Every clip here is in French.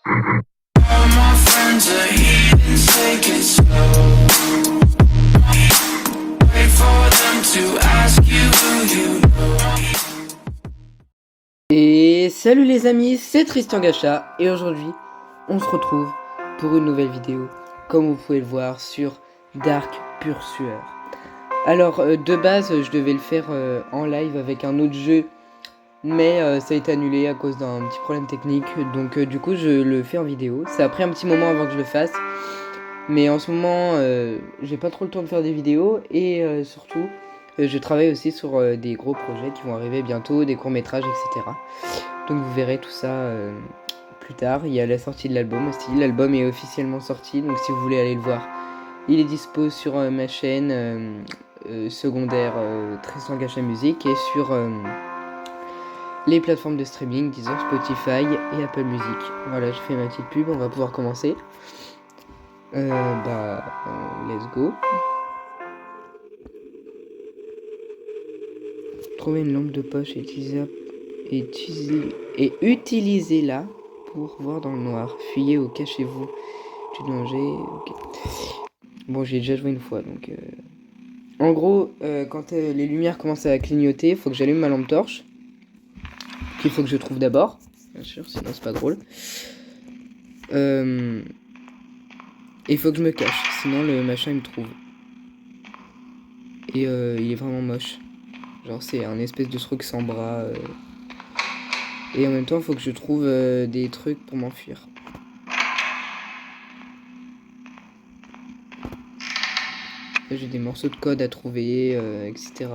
All my friends are heathens, take it slow. Wait for them to ask you who you know. Et salut les amis, c'est Tristan Gacha et aujourd'hui on se retrouve pour une nouvelle vidéo, comme vous pouvez le voir, sur Dark Pure Sueur. Alors de base je devais le faire en live avec un autre jeu, mais ça a été annulé à cause d'un petit problème technique, donc du coup je le fais en vidéo. Ça a pris un petit moment avant que je le fasse, mais en ce moment j'ai pas trop le temps de faire des vidéos et surtout je travaille aussi sur des gros projets qui vont arriver bientôt, des courts-métrages, etc. Donc vous verrez tout ça plus tard. Il y a la sortie de l'album aussi. L'album est officiellement sorti, donc si vous voulez aller le voir, il est dispo sur ma chaîne secondaire Tristan Gacha Music et sur les plateformes de streaming, disons Spotify et Apple Music. Voilà, je fais ma petite pub, on va pouvoir commencer. Let's go. Trouvez une lampe de poche et utilisez-la pour voir dans le noir. Fuyez ou cachez-vous du danger. Ok. Bon, j'ai déjà joué une fois, donc... En gros, quand les lumières commencent à clignoter, il faut que j'allume ma lampe torche. Qu'il faut que je trouve d'abord. Bien sûr, sinon c'est pas drôle. Il faut que je me cache, sinon le machin il me trouve. Et il est vraiment moche. Genre c'est un espèce de truc sans bras. Et en même temps, il faut que je trouve des trucs pour m'enfuir. J'ai des morceaux de code à trouver, etc.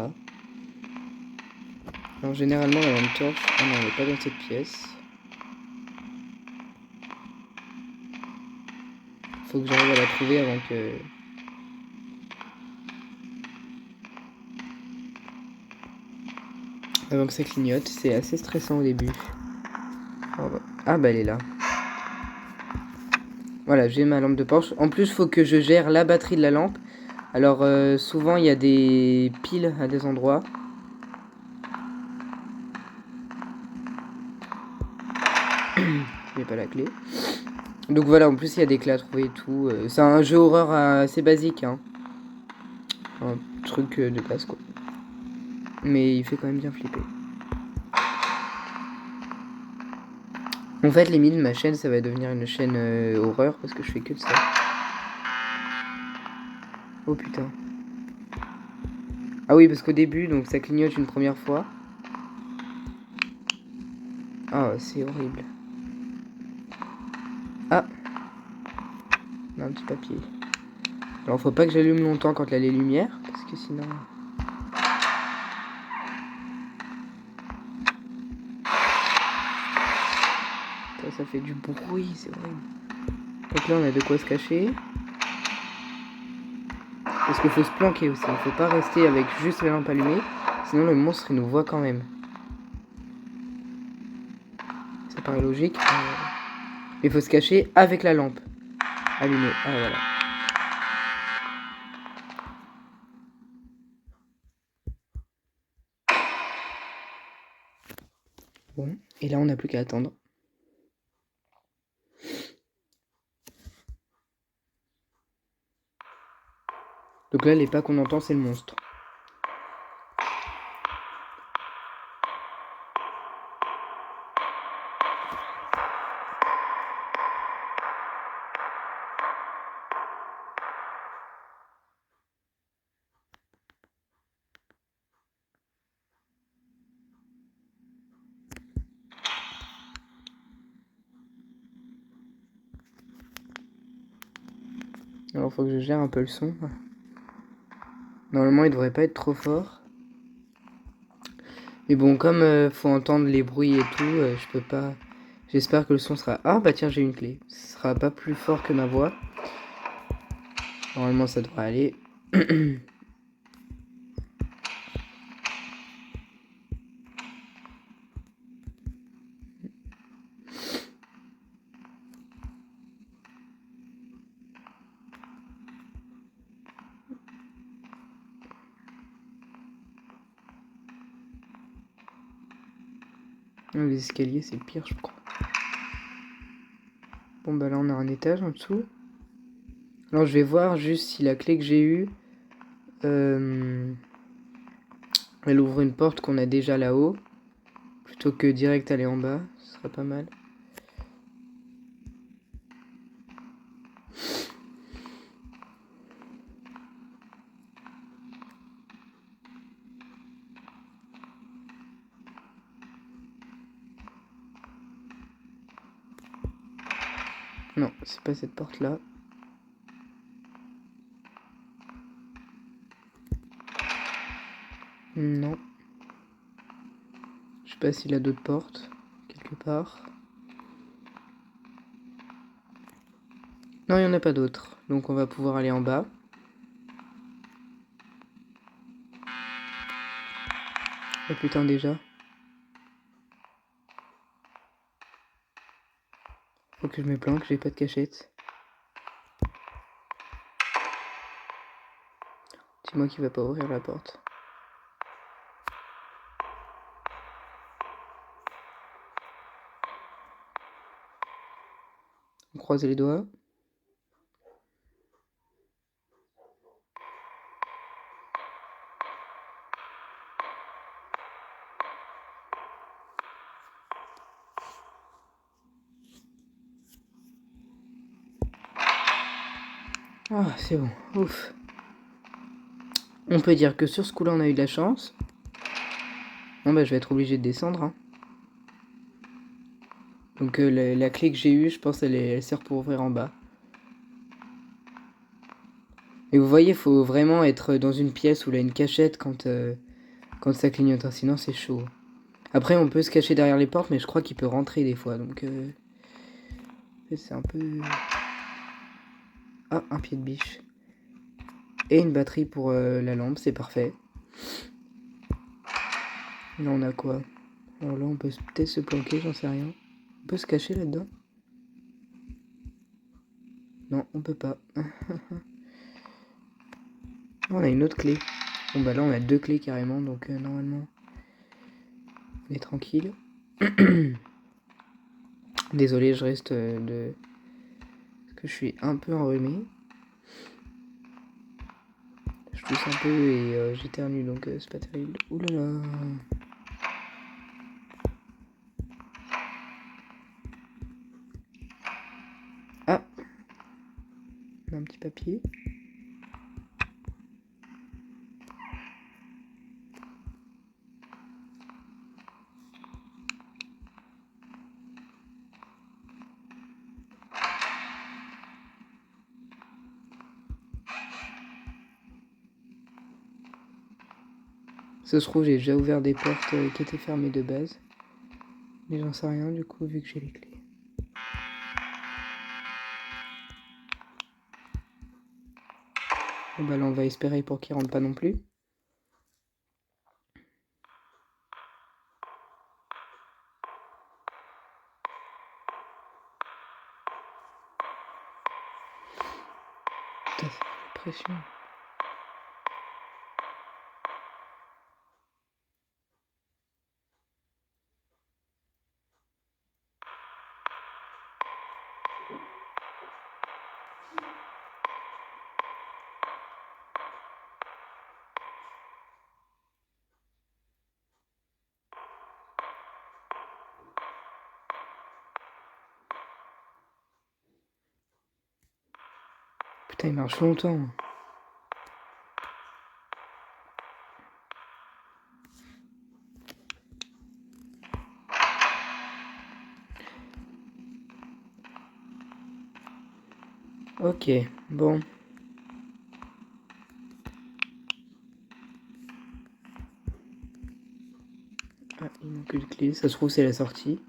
Alors généralement la lampe torche... Ah non, elle n'est pas dans cette pièce. Faut que j'arrive à la trouver avant que... Avant que ça clignote. C'est assez stressant au début. Ah bah elle est là. Voilà, j'ai ma lampe de poche. En plus, il faut que je gère la batterie de la lampe. Alors souvent il y a des piles à des endroits. J'ai pas la clé. Donc voilà, en plus il y a des clés à trouver et tout. C'est un jeu horreur assez basique, hein. Un truc de base quoi. Mais il fait quand même bien flipper. En fait, limite, ma chaîne, ça va devenir une chaîne horreur parce que je fais que de ça. Oh putain. Ah oui, parce qu'au début, donc ça clignote une première fois. Ah, c'est horrible. Ah, on a un petit papier. Alors, faut pas que j'allume longtemps quand il y a les lumières, parce que sinon... Ça fait du bruit, c'est horrible. Donc là, on a de quoi se cacher. Parce qu'il faut se planquer aussi. Il faut pas rester avec juste la lampe allumée. Sinon, le monstre, il nous voit quand même. Ça paraît logique. Il faut se cacher avec la lampe allumée. Ah, voilà. Bon, et là, on n'a plus qu'à attendre. Donc là, les pas qu'on entend, c'est le monstre. Alors, faut que je gère un peu le son. Normalement, il devrait pas être trop fort. Mais bon, comme faut entendre les bruits et tout, je peux pas... J'espère que le son sera... Ah bah tiens, j'ai une clé. Ce sera pas plus fort que ma voix. Normalement, ça devrait aller. Les escaliers, c'est pire, je crois. Bon bah là on a un étage en dessous. Alors je vais voir juste si la clé que j'ai eue, elle ouvre une porte qu'on a déjà là-haut. Plutôt que direct aller en bas, ce serait pas mal. Non, c'est pas cette porte-là. Non. Je sais pas s'il a d'autres portes, quelque part. Non, il n'y en a pas d'autres. Donc on va pouvoir aller en bas. Oh putain déjà. Faut que je me planque, j'ai pas de cachette. C'est moi qui va pas ouvrir la porte. On croise les doigts. Ah, c'est bon. Ouf. On peut dire que sur ce coup-là, on a eu de la chance. Bon bah je vais être obligé de descendre. Hein. Donc la clé que j'ai eue, je pense elle sert pour ouvrir en bas. Et vous voyez, il faut vraiment être dans une pièce où il y a une cachette quand ça clignote. Hein, sinon c'est chaud. Après on peut se cacher derrière les portes, mais je crois qu'il peut rentrer des fois. Donc c'est un peu... Ah, un pied de biche. Et une batterie pour la lampe, c'est parfait. Là on a quoi? Alors là on peut peut-être se planquer, j'en sais rien. On peut se cacher là-dedans? Non, on peut pas. On a une autre clé. Bon bah là on a deux clés carrément, donc normalement on est tranquille. Désolé, je reste de... Parce que je suis un peu enrhumé. Je tousse un peu et j'éternue, donc c'est pas terrible. Ouh là là. Ah, on a un petit papier. Ça se trouve, j'ai déjà ouvert des portes qui étaient fermées de base. Mais j'en sais rien du coup, vu que j'ai les clés. Bon bah là, on va espérer pour qu'il rentre pas non plus. Putain, ça fait pression. Putain, il marche longtemps. Ok, bon. Ah, il manque une clé. Ça se trouve, c'est la sortie.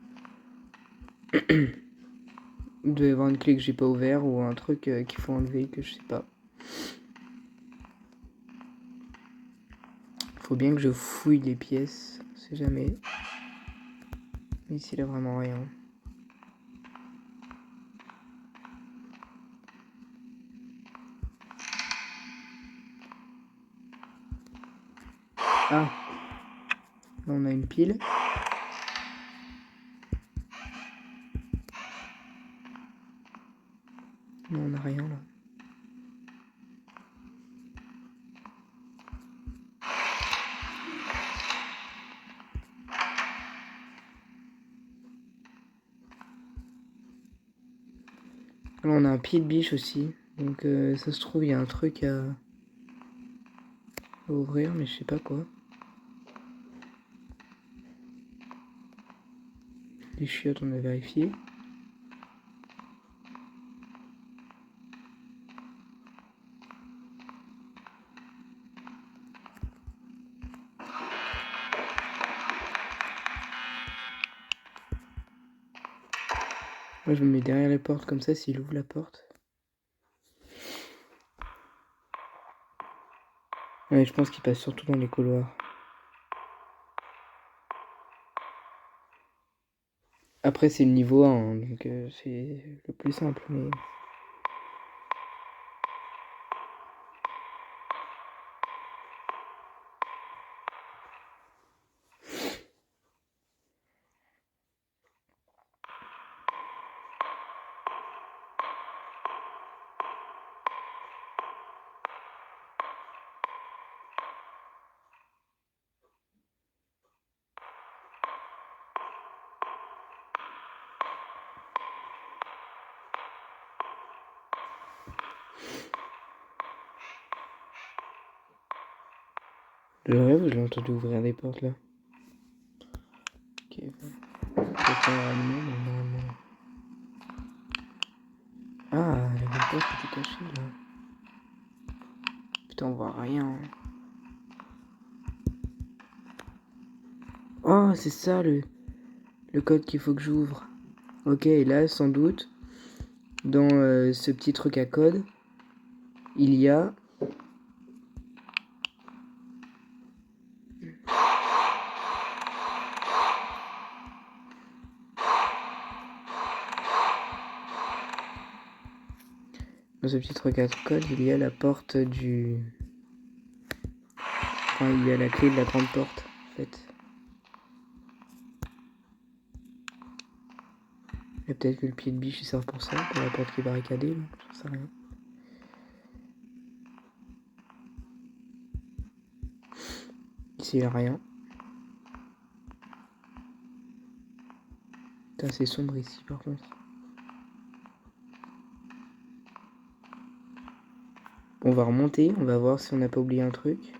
Il doit y avoir une clé que j'ai pas ouvert ou un truc qu'il faut enlever que je sais pas. Faut bien que je fouille les pièces, on sait jamais. Mais ici, il y a vraiment rien. Ah, là on a une pile. Non, on n'a rien là. Là, on a un pied de biche aussi. Donc ça se trouve, il y a un truc à ouvrir, mais je sais pas quoi. Les chiottes, on a vérifié. Moi, je me mets derrière les portes comme ça s'il ouvre la porte. Ouais, je pense qu'il passe surtout dans les couloirs. Après, c'est le niveau 1, hein, donc c'est le plus simple. Mais... Je rêve ou je l'ai entendu ouvrir des portes là? Ok, peut-être ramener, mais normalement. Ah, il y avait une porte qui était cachée là. Putain, on voit rien. Oh, c'est ça le code qu'il faut que j'ouvre. Ok, et là, sans doute, dans ce petit truc à code, il y a... Dans ce petit truc à code, il y a la porte du... Enfin, il y a la clé de la grande porte, en fait. Et peut-être que le pied de biche, il sert pour ça, pour la porte qui est barricadée, j'en sais rien. Ici, il n'y a rien. Putain, c'est sombre ici, par contre. On va remonter, on va voir si on n'a pas oublié un truc.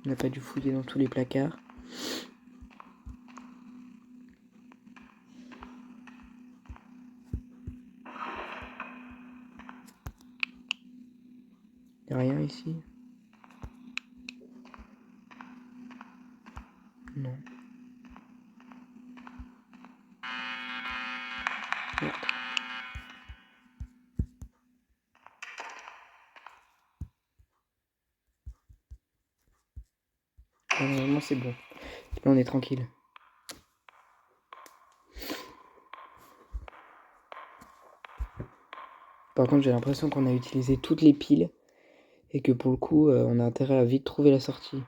On n'a pas dû fouiller dans tous les placards. Il n'y a rien ici. Non. Merde. Ah, normalement, c'est bon. Là, on est tranquille. Par contre, j'ai l'impression qu'on a utilisé toutes les piles et que pour le coup, on a intérêt à vite trouver la sortie.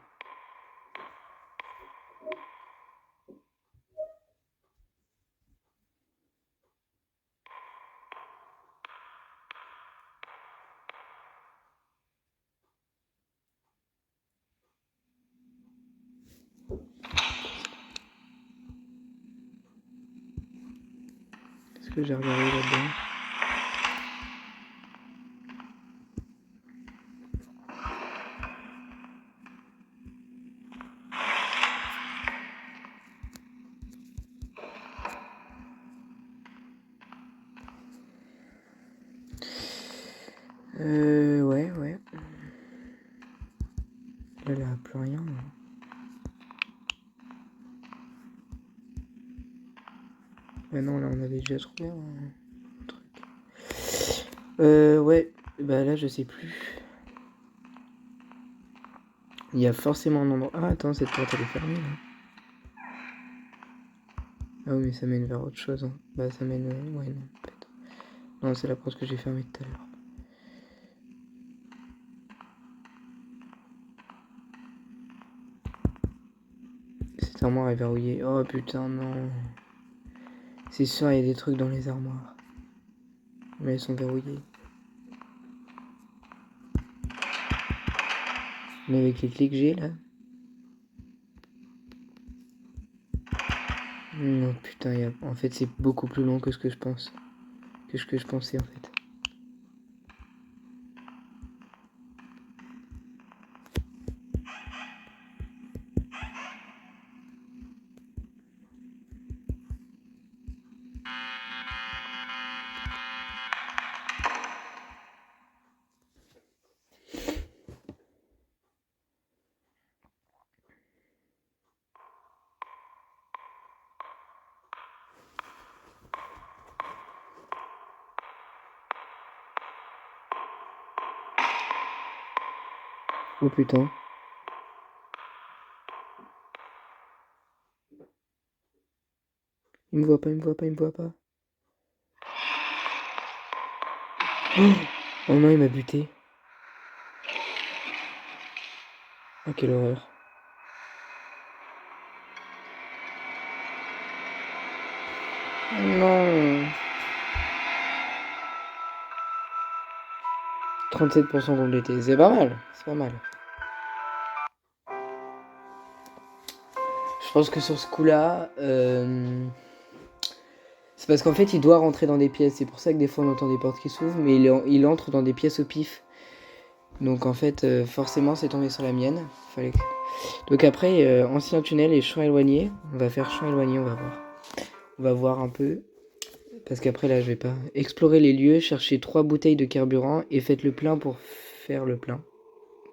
Qu'est-ce que j'ai regardé là-dedans? Ouais. Là, il n'y a plus rien. Ah non, là, on avait déjà trouvé un truc. Ouais. Bah là, je sais plus. Il y a forcément un endroit... Ah, attends, cette porte, elle est fermée, là. Ah oui, mais ça mène vers autre chose. Hein. Bah, ça mène... Ouais, non, peut-être. Non, c'est la porte que j'ai fermée tout à l'heure. Cette armoire est verrouillée. Oh, putain, non. C'est sûr, il y a des trucs dans les armoires. Mais elles sont verrouillées. Mais avec les clés que j'ai là. Non, putain, en fait, c'est beaucoup plus long que ce que je pense. Que ce que je pensais en fait. Oh putain. Il me voit pas, il me voit pas, il me voit pas. Oh non, il m'a buté. Oh, quelle horreur. Non. 37% complété. C'est pas mal. C'est pas mal. Je pense que sur ce coup-là, c'est parce qu'en fait, il doit rentrer dans des pièces. C'est pour ça que des fois, on entend des portes qui s'ouvrent, mais il entre dans des pièces au pif. Donc en fait, forcément, c'est tombé sur la mienne. Fallait que... Donc après, ancien tunnel et champ éloigné. On va faire champ éloigné, on va voir. On va voir un peu. Parce qu'après, là, je vais pas... Explorer les lieux, chercher 3 bouteilles de carburant et faites le plein pour faire le plein.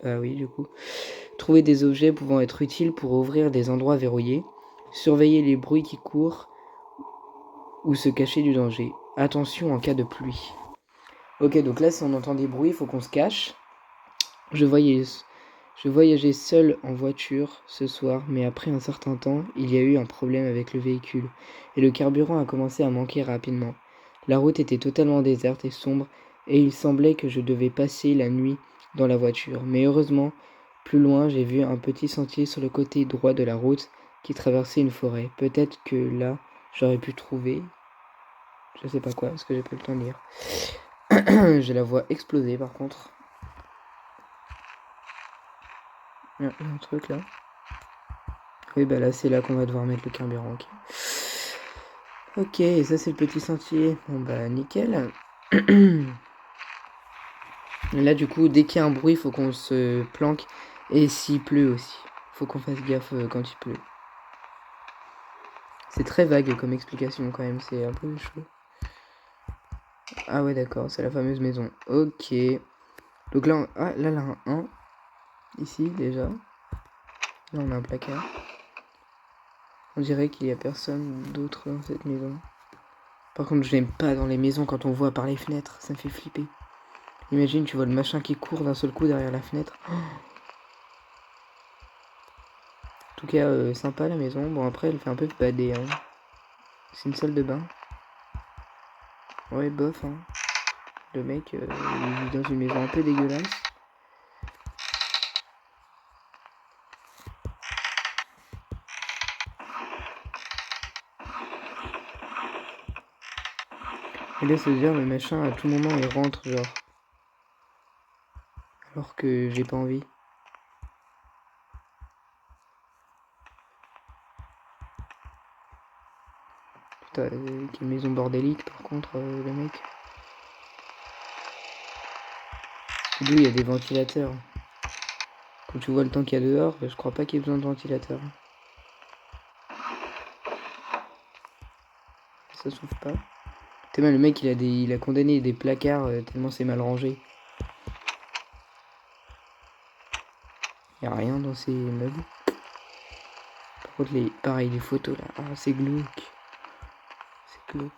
Ah oui, du coup. Trouver des objets pouvant être utiles pour ouvrir des endroits verrouillés. Surveiller les bruits qui courent ou se cacher du danger. Attention en cas de pluie. Ok, donc là, si on entend des bruits, il faut qu'on se cache. Je voyageais seul en voiture ce soir, mais après un certain temps, il y a eu un problème avec le véhicule, et le carburant a commencé à manquer rapidement. La route était totalement déserte et sombre, et il semblait que je devais passer la nuit dans la voiture. Mais heureusement, plus loin, j'ai vu un petit sentier sur le côté droit de la route qui traversait une forêt. Peut-être que là, j'aurais pu trouver... Je sais pas quoi, parce que j'ai pas eu le temps de lire. J'ai la voix explosée par contre. Il y a un truc là. Oui, bah là, c'est là qu'on va devoir mettre le carburant. Ok, ok, et ça, c'est le petit sentier. Bon, bah, nickel. Et là, du coup, dès qu'il y a un bruit, il faut qu'on se planque. Et s'il pleut aussi. Faut qu'on fasse gaffe quand il pleut. C'est très vague comme explication quand même, c'est un peu chaud. Ah ouais, d'accord, c'est la fameuse maison. Ok. Donc là, là, un. Ici, déjà. Là, on a un placard. On dirait qu'il y a personne d'autre dans cette maison. Par contre, je n'aime pas dans les maisons quand on voit par les fenêtres. Ça me fait flipper. Imagine, tu vois le machin qui court d'un seul coup derrière la fenêtre. En tout cas, sympa la maison. Bon, après, elle fait un peu bader. Hein. C'est une salle de bain. Ouais, bof. Hein. Le mec, il vit dans une maison un peu dégueulasse. Et là, se dire, le machin, à tout moment, il rentre, genre. Alors que j'ai pas envie. Putain, quelle maison bordélique, par contre, le mec. D'où il y a des ventilateurs. Quand tu vois le temps qu'il y a dehors, je crois pas qu'il y ait besoin de ventilateur. Ça s'ouvre pas. Tellement le mec, il a condamné des placards tellement c'est mal rangé. Y a rien dans ces meubles. Par contre, pareil, les photos là. Ah, c'est glauque. C'est glauque.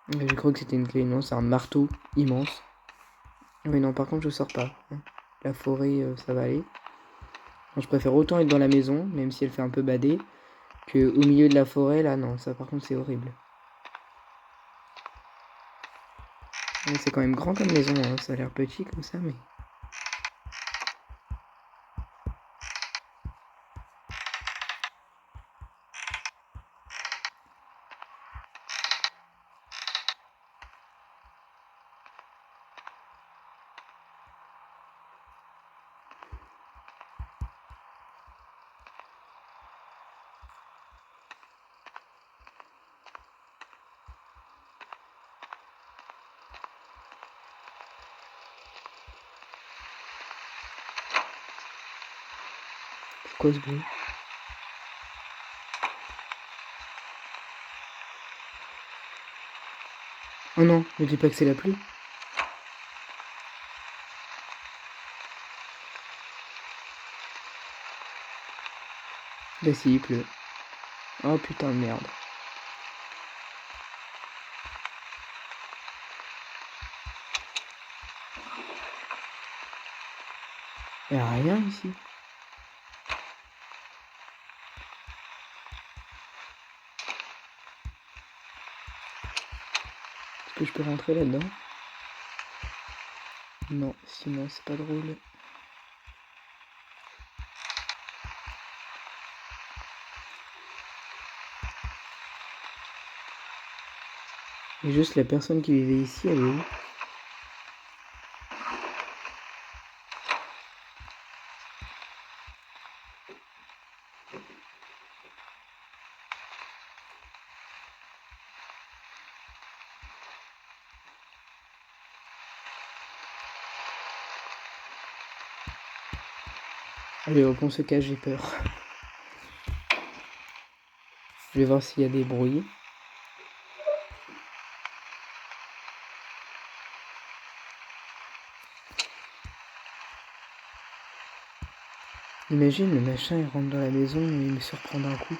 Je crois que c'était une clé. Non, c'est un marteau immense. Oui, non, par contre, je sors pas. La forêt, ça va aller. Non, je préfère autant être dans la maison, même si elle fait un peu bader, que au milieu de la forêt, là, non. Ça, par contre, c'est horrible. C'est quand même grand comme maison. Hein. Ça a l'air petit comme ça, mais... C'est quoi ce bruit? Oh non, ne dis pas que c'est la pluie. Bah si, il pleut. Oh putain de merde. Y'a rien ici. Est-ce que je peux rentrer là-dedans? Non, sinon c'est pas drôle. Et juste la personne qui vivait ici, elle est où? Allez hop, on se cache, j'ai peur. Je vais voir s'il y a des bruits. Imagine, le machin il rentre dans la maison et il me surprend d'un coup.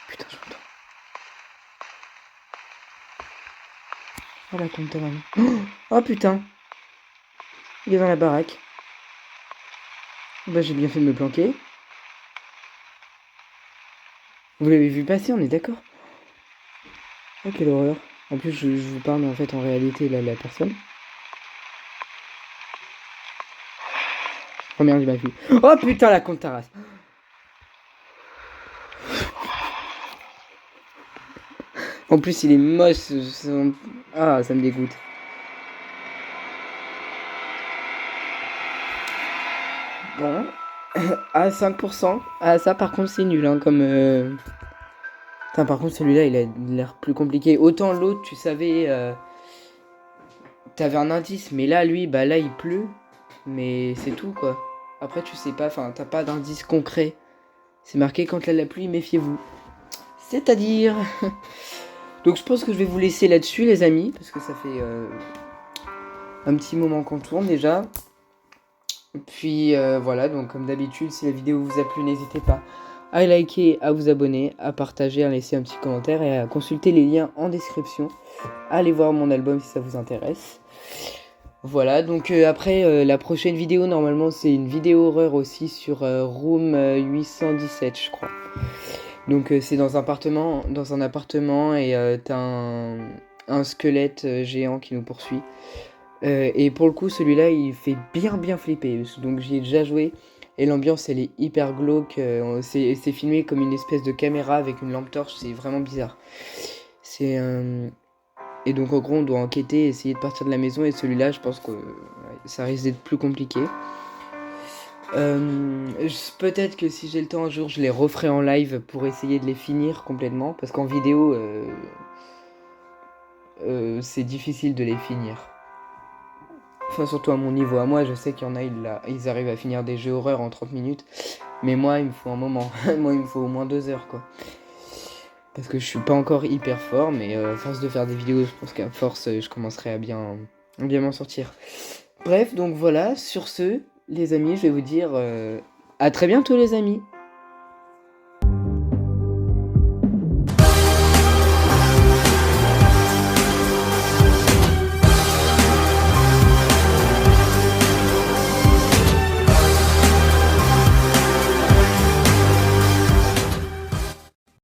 Putain, j'entends. Oh la compte Oh putain. Il est dans la baraque. Bah j'ai bien fait de me planquer. Vous l'avez vu passer, on est d'accord? Oh quelle horreur. En plus je vous parle mais en fait en réalité là la personne. Oh merde il m'a vu. Oh putain la compte ta race. En plus il est moche. Ah ça me dégoûte. Bon. À 5%. Ah ça par contre c'est nul hein comme... Putain, par contre celui-là il a l'air plus compliqué. Autant l'autre tu savais... T'avais un indice mais là lui bah là il pleut. Mais c'est tout quoi. Après tu sais pas, enfin t'as pas d'indice concret. C'est marqué quand il y a de la pluie, méfiez-vous. C'est-à-dire... Donc je pense que je vais vous laisser là-dessus les amis. Parce que ça fait un petit moment qu'on tourne déjà. Puis voilà, donc comme d'habitude, si la vidéo vous a plu, n'hésitez pas à liker, à vous abonner, à partager, à laisser un petit commentaire et à consulter les liens en description. Allez voir mon album si ça vous intéresse. Voilà, donc après la prochaine vidéo, normalement c'est une vidéo horreur aussi sur Room 817 je crois. Donc c'est dans un appartement et t'as un squelette géant qui nous poursuit. Et pour le coup celui-là il fait bien flipper, donc j'y ai déjà joué. Et l'ambiance elle est hyper glauque, c'est filmé comme une espèce de caméra avec une lampe torche, c'est vraiment bizarre. C'est... Et donc en gros on doit enquêter, essayer de partir de la maison et celui-là je pense que ça risque d'être plus compliqué. Peut-être que si j'ai le temps un jour je les referai en live pour essayer de les finir complètement parce qu'en vidéo c'est difficile de les finir. Enfin surtout à mon niveau, à moi je sais qu'il y en a ils arrivent à finir des jeux horreur en 30 minutes. Mais moi il me faut un moment, moi il me faut au moins 2 heures quoi. Parce que je suis pas encore hyper fort, mais à force de faire des vidéos, je pense qu'à force, je commencerai à bien m'en sortir. Bref, donc voilà, sur ce, les amis, je vais vous dire à très bientôt les amis.